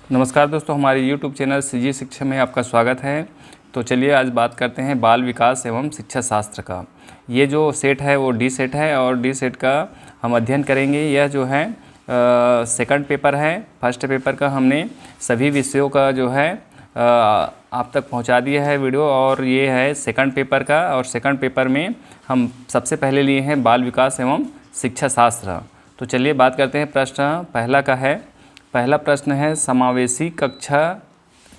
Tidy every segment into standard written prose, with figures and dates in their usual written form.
नमस्कार दोस्तों, हमारे YouTube चैनल सीजी शिक्षा में आपका स्वागत है। तो चलिए आज बात करते हैं बाल विकास एवं शिक्षा शास्त्र का। ये जो सेट है वो डी सेट है और डी सेट का हम अध्ययन करेंगे। यह जो है सेकंड पेपर है। फर्स्ट पेपर का हमने सभी विषयों का जो है आप तक पहुंचा दिया है वीडियो, और ये है सेकंड पेपर का। और सेकंड पेपर में हम सबसे पहले लिए हैं बाल विकास एवं शिक्षा शास्त्र। तो चलिए बात करते हैं। प्रश्न पहला का है। पहला प्रश्न है, समावेशी कक्षा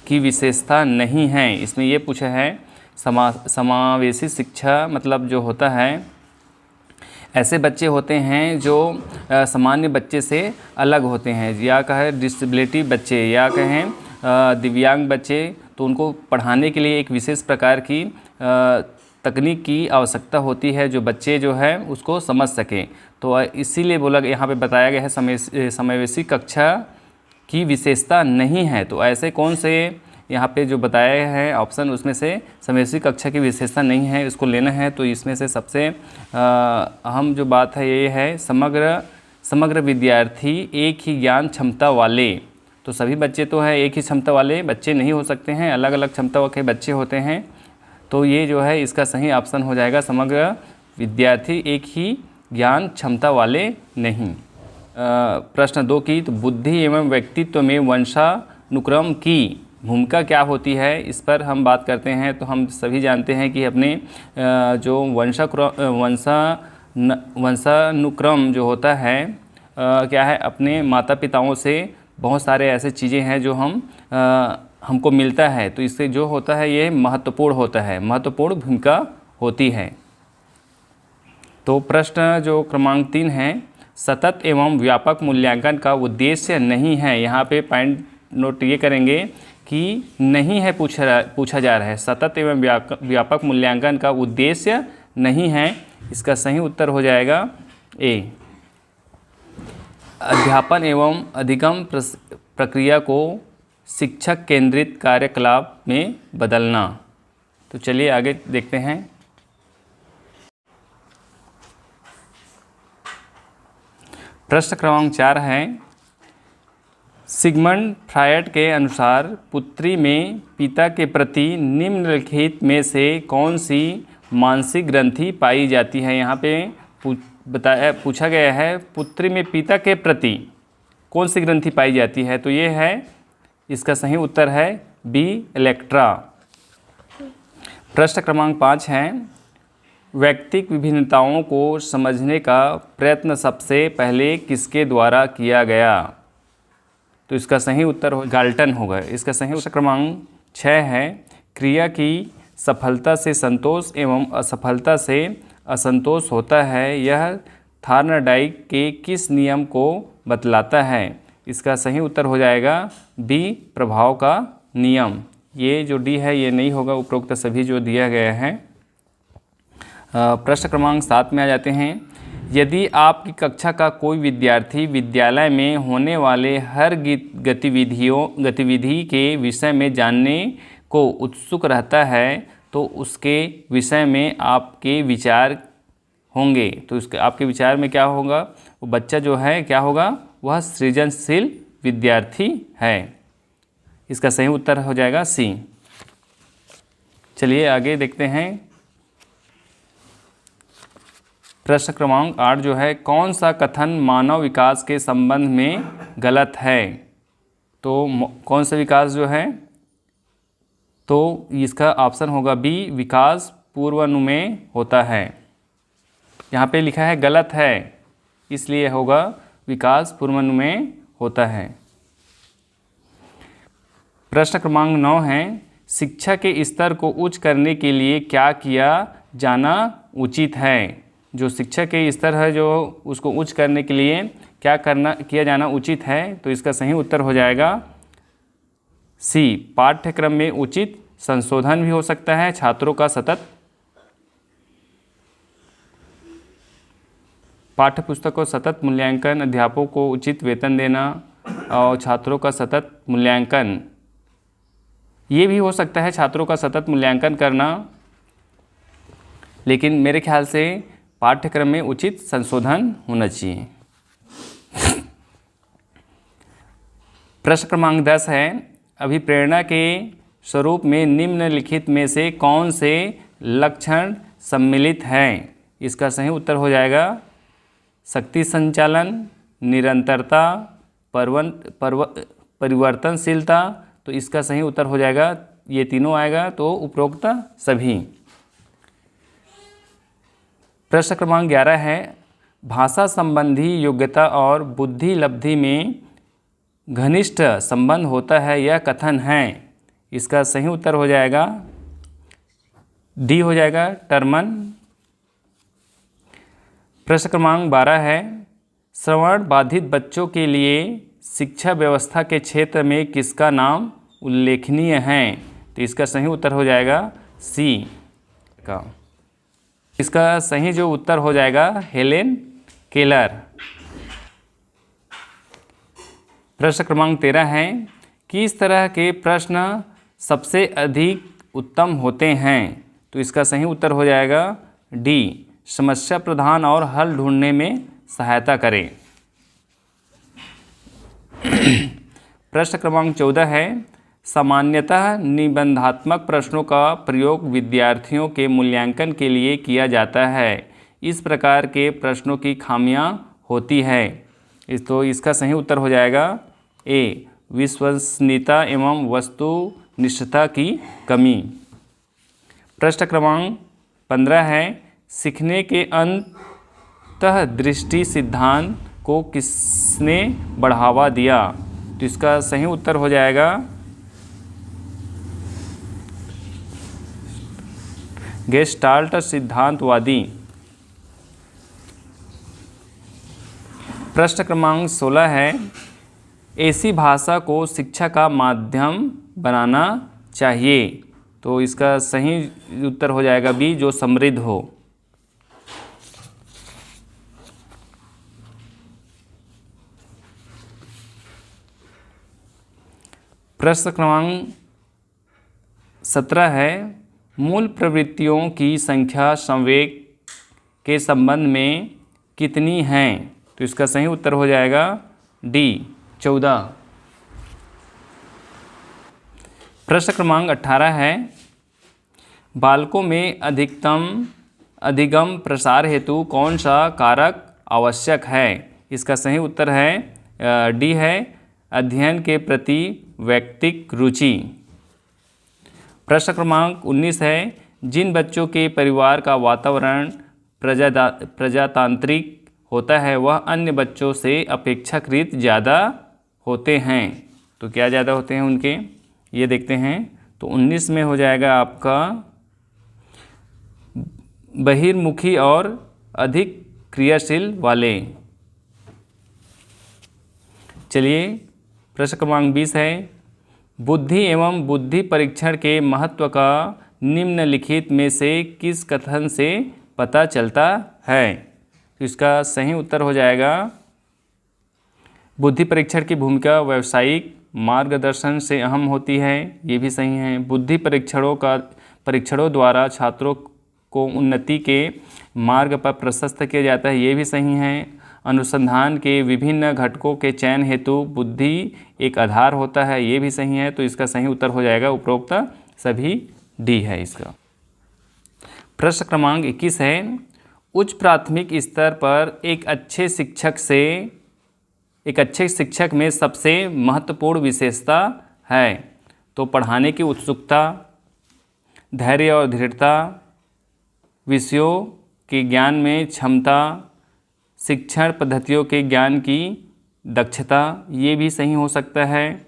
की विशेषता नहीं है। इसमें ये पूछा है समावेशी शिक्षा मतलब जो होता है, ऐसे बच्चे होते हैं जो सामान्य बच्चे से अलग होते हैं, या कहें डिसेबिलिटी बच्चे, या कहें दिव्यांग बच्चे। तो उनको पढ़ाने के लिए एक विशेष प्रकार की तकनीक की आवश्यकता होती है जो बच्चे जो है उसको समझ सकें। तो इसीलिए बोला यहाँ पे बताया गया है समावेशी कक्षा की विशेषता नहीं है। तो ऐसे कौन से यहाँ पे जो बताया है ऑप्शन, उसमें से समावेशी कक्षा की विशेषता नहीं है, इसको लेना है। तो इसमें से सबसे अहम जो बात है ये है, समग्र विद्यार्थी एक ही ज्ञान क्षमता वाले। तो सभी बच्चे तो है एक ही क्षमता वाले बच्चे नहीं हो सकते हैं, अलग अलग क्षमता के बच्चे होते हैं। तो ये जो है इसका सही ऑप्शन हो जाएगा, समग्र विद्यार्थी एक ही ज्ञान क्षमता वाले नहीं। प्रश्न 2 की, तो बुद्धि एवं व्यक्तित्व में वंशानुक्रम की भूमिका क्या होती है, इस पर हम बात करते हैं। तो हम सभी जानते हैं कि अपने जो वंशानुक्रम जो होता है क्या है, अपने माता पिताओं से बहुत सारे ऐसे चीज़ें हैं जो हमको मिलता है। तो इससे जो होता है ये महत्वपूर्ण होता है, महत्वपूर्ण भूमिका होती है। तो प्रश्न जो क्रमांक 3 है, सतत एवं व्यापक मूल्यांकन का उद्देश्य नहीं है। यहाँ पे पॉइंट नोट ये करेंगे कि नहीं है पूछा जा रहा है। सतत एवं व्यापक मूल्यांकन का उद्देश्य नहीं है। इसका सही उत्तर हो जाएगा ए, अध्यापन एवं अधिगम प्रक्रिया को शिक्षक केंद्रित कार्यकलाप में बदलना। तो चलिए आगे देखते हैं। प्रश्न क्रमांक 4 है, सिगमंड फ्रायड के अनुसार पुत्री में पिता के प्रति निम्नलिखित में से कौन सी मानसिक ग्रंथि पाई जाती है। यहाँ पे पूछा गया है पुत्री में पिता के प्रति कौन सी ग्रंथि पाई जाती है। तो ये है, इसका सही उत्तर है बी, इलेक्ट्रा। प्रश्न क्रमांक 5 है, व्यक्तिक विभिन्नताओं को समझने का प्रयत्न सबसे पहले किसके द्वारा किया गया। तो इसका सही उत्तर गाल्टन होगा। इसका सही उत्तर क्रमांक 6 है, क्रिया की सफलता से संतोष एवं असफलता से असंतोष होता है, यह थार्नडाइक के किस नियम को बतलाता है। इसका सही उत्तर हो जाएगा बी, प्रभाव का नियम। ये जो डी है ये नहीं होगा, उपरोक्त सभी जो दिया गया है। प्रश्न क्रमांक 7 में आ जाते हैं। यदि आपकी कक्षा का कोई विद्यार्थी विद्यालय में होने वाले हर गतिविधि के विषय में जानने को उत्सुक रहता है, तो उसके विषय में आपके विचार होंगे। तो उसके आपके विचार में क्या होगा, वो बच्चा जो है क्या होगा, वह सृजनशील विद्यार्थी है। इसका सही उत्तर हो जाएगा सी। चलिए आगे देखते हैं। प्रश्न क्रमांक 8 जो है, कौन सा कथन मानव विकास के संबंध में गलत है। तो कौन सा विकास जो है, तो इसका ऑप्शन होगा बी, विकास पूर्वानुमेय होता है। यहाँ पे लिखा है गलत है, इसलिए होगा विकास पूर्वानुमेय होता है। प्रश्न क्रमांक 9 है, शिक्षा के स्तर को उच्च करने के लिए क्या किया जाना उचित है। जो शिक्षा के स्तर है जो उसको उच्च करने के लिए क्या किया जाना उचित है। तो इसका सही उत्तर हो जाएगा सी, पाठ्यक्रम में उचित संशोधन भी हो सकता है, छात्रों का सतत पाठ्यपुस्तक को सतत मूल्यांकन, अध्यापकों को उचित वेतन देना और छात्रों का सतत मूल्यांकन, ये भी हो सकता है छात्रों का सतत मूल्यांकन करना। लेकिन मेरे ख्याल से पाठ्यक्रम में उचित संशोधन होना चाहिए। प्रश्न क्रमांक 10 है, अभिप्रेरणा के स्वरूप में निम्नलिखित में से कौन से लक्षण सम्मिलित हैं? इसका सही उत्तर हो जाएगा शक्ति संचालन, निरंतरता, परिवर्तनशीलता। तो इसका सही उत्तर हो जाएगा, ये तीनों आएगा तो उपरोक्त सभी। प्रश्न क्रमांक 11 है, भाषा संबंधी योग्यता और बुद्धि लब्धि में घनिष्ठ संबंध होता है, यह कथन है। इसका सही उत्तर हो जाएगा डी हो जाएगा, टर्मन। प्रश्न क्रमांक 12 है, श्रवण बाधित बच्चों के लिए शिक्षा व्यवस्था के क्षेत्र में किसका नाम उल्लेखनीय है? तो इसका सही उत्तर हो जाएगा सी का। इसका सही जो उत्तर हो जाएगा हेलेन केलर। प्रश्न क्रमांक 13 है, किस तरह के प्रश्न सबसे अधिक उत्तम होते हैं? तो इसका सही उत्तर हो जाएगा डी, समस्या प्रधान और हल ढूंढने में सहायता करें। प्रश्न क्रमांक 14 है, सामान्यतः निबंधात्मक प्रश्नों का प्रयोग विद्यार्थियों के मूल्यांकन के लिए किया जाता है। इस प्रकार के प्रश्नों की खामियां होती है। तो इसका सही उत्तर हो जाएगा ए, विश्वसनीयता एवं वस्तुनिष्ठता की कमी। प्रश्न क्रमांक 15 है, सीखने के अंतःदृष्टि सिद्धांत को किसने बढ़ावा दिया? तो इसका सही उत्तर हो जाएगा गेस्टाल्ट सिद्धांतवादी। प्रश्न क्रमांक 16 है, ऐसी भाषा को शिक्षा का माध्यम बनाना चाहिए। तो इसका सही उत्तर हो जाएगा बी, जो समृद्ध हो। प्रश्न क्रमांक 17 है, मूल प्रवृत्तियों की संख्या संवेग के संबंध में कितनी हैं? तो इसका सही उत्तर हो जाएगा डी, 14। प्रश्न क्रमांक 18 है, बालकों में अधिगम प्रसार हेतु कौन सा कारक आवश्यक है? इसका सही उत्तर है डी है, अध्ययन के प्रति वैयक्तिक रुचि। प्रश्न क्रमांक 19 है, जिन बच्चों के परिवार का वातावरण प्रजातांत्रिक होता है वह अन्य बच्चों से अपेक्षाकृत ज़्यादा होते हैं। तो क्या ज़्यादा होते हैं उनके, ये देखते हैं। तो 19 में हो जाएगा आपका बहिर्मुखी और अधिक क्रियाशील वाले। चलिए प्रश्न क्रमांक 20 है, बुद्धि एवं बुद्धि परीक्षण के महत्व का निम्नलिखित में से किस कथन से पता चलता है? तो इसका सही उत्तर हो जाएगा बुद्धि परीक्षण की भूमिका व्यावसायिक मार्गदर्शन से अहम होती है, ये भी सही है। बुद्धि परीक्षणों द्वारा छात्रों को उन्नति के मार्ग पर प्रशस्त किया जाता है, ये भी सही है। अनुसंधान के विभिन्न घटकों के चयन हेतु बुद्धि एक आधार होता है, ये भी सही है। तो इसका सही उत्तर हो जाएगा उपरोक्त सभी, डी है इसका। प्रश्न क्रमांक 21 है, उच्च प्राथमिक स्तर पर एक अच्छे शिक्षक में सबसे महत्वपूर्ण विशेषता है? तो पढ़ाने की उत्सुकता, धैर्य और दृढ़ता, विषयों के ज्ञान में क्षमता, शिक्षण पद्धतियों के ज्ञान की दक्षता, ये भी सही हो सकता है।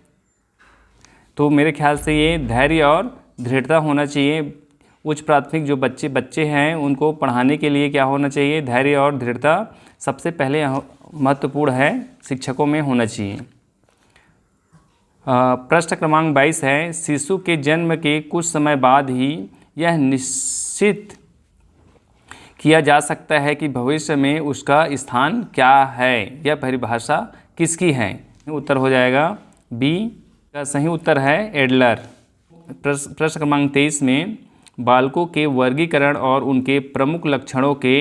तो मेरे ख्याल से ये धैर्य और दृढ़ता होना चाहिए। उच्च प्राथमिक जो बच्चे हैं उनको पढ़ाने के लिए क्या होना चाहिए, धैर्य और दृढ़ता सबसे पहले महत्वपूर्ण है, शिक्षकों में होना चाहिए। प्रश्न क्रमांक 22 है, शिशु के जन्म के कुछ समय बाद ही यह निश्चित किया जा सकता है कि भविष्य में उसका स्थान क्या है, यह परिभाषा किसकी है? उत्तर हो जाएगा बी का सही उत्तर है एडलर। प्रश्न क्रमांक 23 में बालकों के वर्गीकरण और उनके प्रमुख लक्षणों के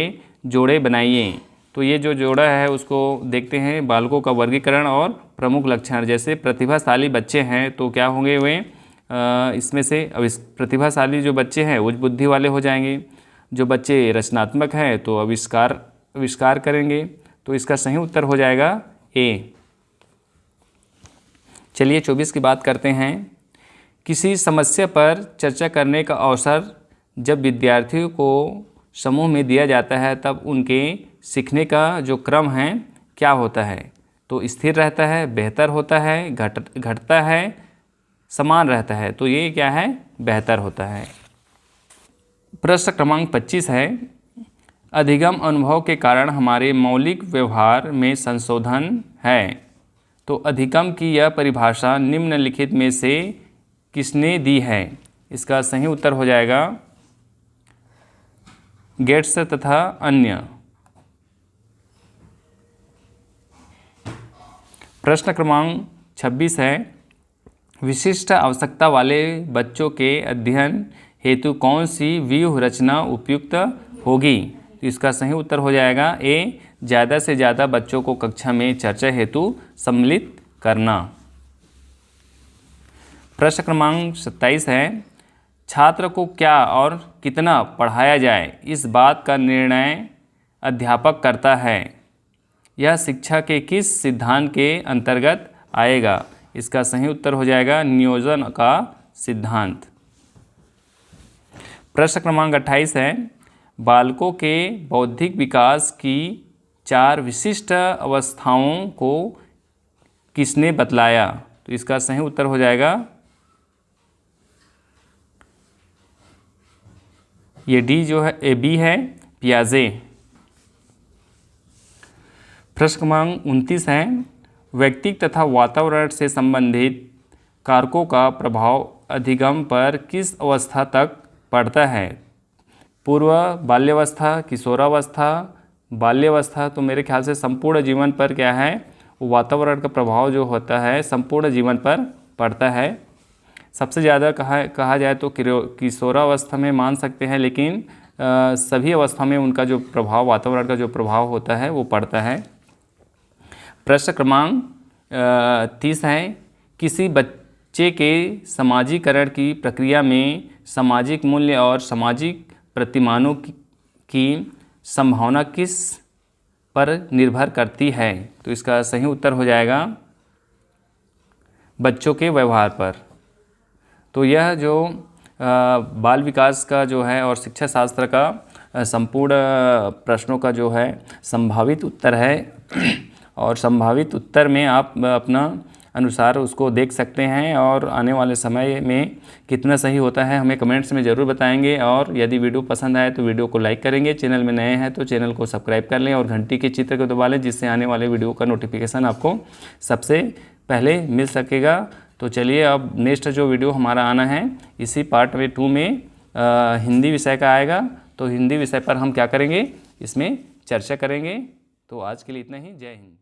जोड़े बनाइए। तो तो ये जो जोड़ा है उसको देखते हैं, बालकों का वर्गीकरण और प्रमुख लक्षण। जैसे प्रतिभाशाली बच्चे हैं तो क्या होंगे वे, इसमें से अब इस प्रतिभाशाली जो बच्चे हैं उच्च बुद्धि वाले हो जाएंगे। जो बच्चे रचनात्मक हैं तो आविष्कार करेंगे। तो इसका सही उत्तर हो जाएगा ए। चलिए 24 की बात करते हैं। किसी समस्या पर चर्चा करने का अवसर जब विद्यार्थियों को समूह में दिया जाता है तब उनके सीखने का जो क्रम है क्या होता है? तो स्थिर रहता है, बेहतर होता है, घटता है, समान रहता है। तो ये क्या है? बेहतर होता है। प्रश्न क्रमांक 25 है, अधिगम अनुभव के कारण हमारे मौलिक व्यवहार में संशोधन है। तो अधिगम की यह परिभाषा निम्नलिखित में से किसने दी है? इसका सही उत्तर हो जाएगा गेट्स तथा अन्य। प्रश्न क्रमांक 26 है, विशिष्ट आवश्यकता वाले बच्चों के अध्ययन हेतु कौन सी व्यूह रचना उपयुक्त होगी? तो इसका सही उत्तर हो जाएगा ए, ज़्यादा से ज़्यादा बच्चों को कक्षा में चर्चा हेतु सम्मिलित करना। प्रश्न क्रमांक 27 है, छात्र को क्या और कितना पढ़ाया जाए इस बात का निर्णय अध्यापक करता है। यह शिक्षा के किस सिद्धांत के अंतर्गत आएगा? इसका सही उत्तर हो जाएगा नियोजन का सिद्धांत। प्रश्न क्रमांक 28 है, बालकों के बौद्धिक विकास की 4 विशिष्ट अवस्थाओं को किसने बतलाया? तो इसका सही उत्तर हो जाएगा ये डी जो है, ए बी है, पियाजे। प्रश्न क्रमांक 29 है, व्यक्ति तथा वातावरण से संबंधित कारकों का प्रभाव अधिगम पर किस अवस्था तक पड़ता है? पूर्व बाल्यावस्था, किशोरावस्था, बाल्यावस्था। तो मेरे ख्याल से संपूर्ण जीवन पर क्या है, वातावरण का प्रभाव जो होता है संपूर्ण जीवन पर पड़ता है। सबसे ज़्यादा कहा जाए तो किशोरावस्था में मान सकते हैं, लेकिन सभी अवस्था में उनका जो प्रभाव, वातावरण का जो प्रभाव होता है वो पड़ता है। प्रश्न क्रमांक 30 है, किसी बच्चे के समाजीकरण की प्रक्रिया में सामाजिक मूल्य और सामाजिक प्रतिमानों की संभावना किस पर निर्भर करती है? तो इसका सही उत्तर हो जाएगा बच्चों के व्यवहार पर। तो यह जो बाल विकास का जो है और शिक्षा शास्त्र का संपूर्ण प्रश्नों का जो है संभावित उत्तर है, और संभावित उत्तर में आप अपना अनुसार उसको देख सकते हैं, और आने वाले समय में कितना सही होता है हमें कमेंट्स में ज़रूर बताएंगे। और यदि वीडियो पसंद आए तो वीडियो को लाइक करेंगे, चैनल में नए हैं तो चैनल को सब्सक्राइब कर लें और घंटी के चित्र को दबा लें, जिससे आने वाले वीडियो का नोटिफिकेशन आपको सबसे पहले मिल सकेगा। तो चलिए अब नेक्स्ट जो वीडियो हमारा आना है इसी पार्ट में 2 में हिंदी विषय का आएगा। तो हिंदी विषय पर हम क्या करेंगे, इसमें चर्चा करेंगे। तो आज के लिए इतना ही। जय हिंद।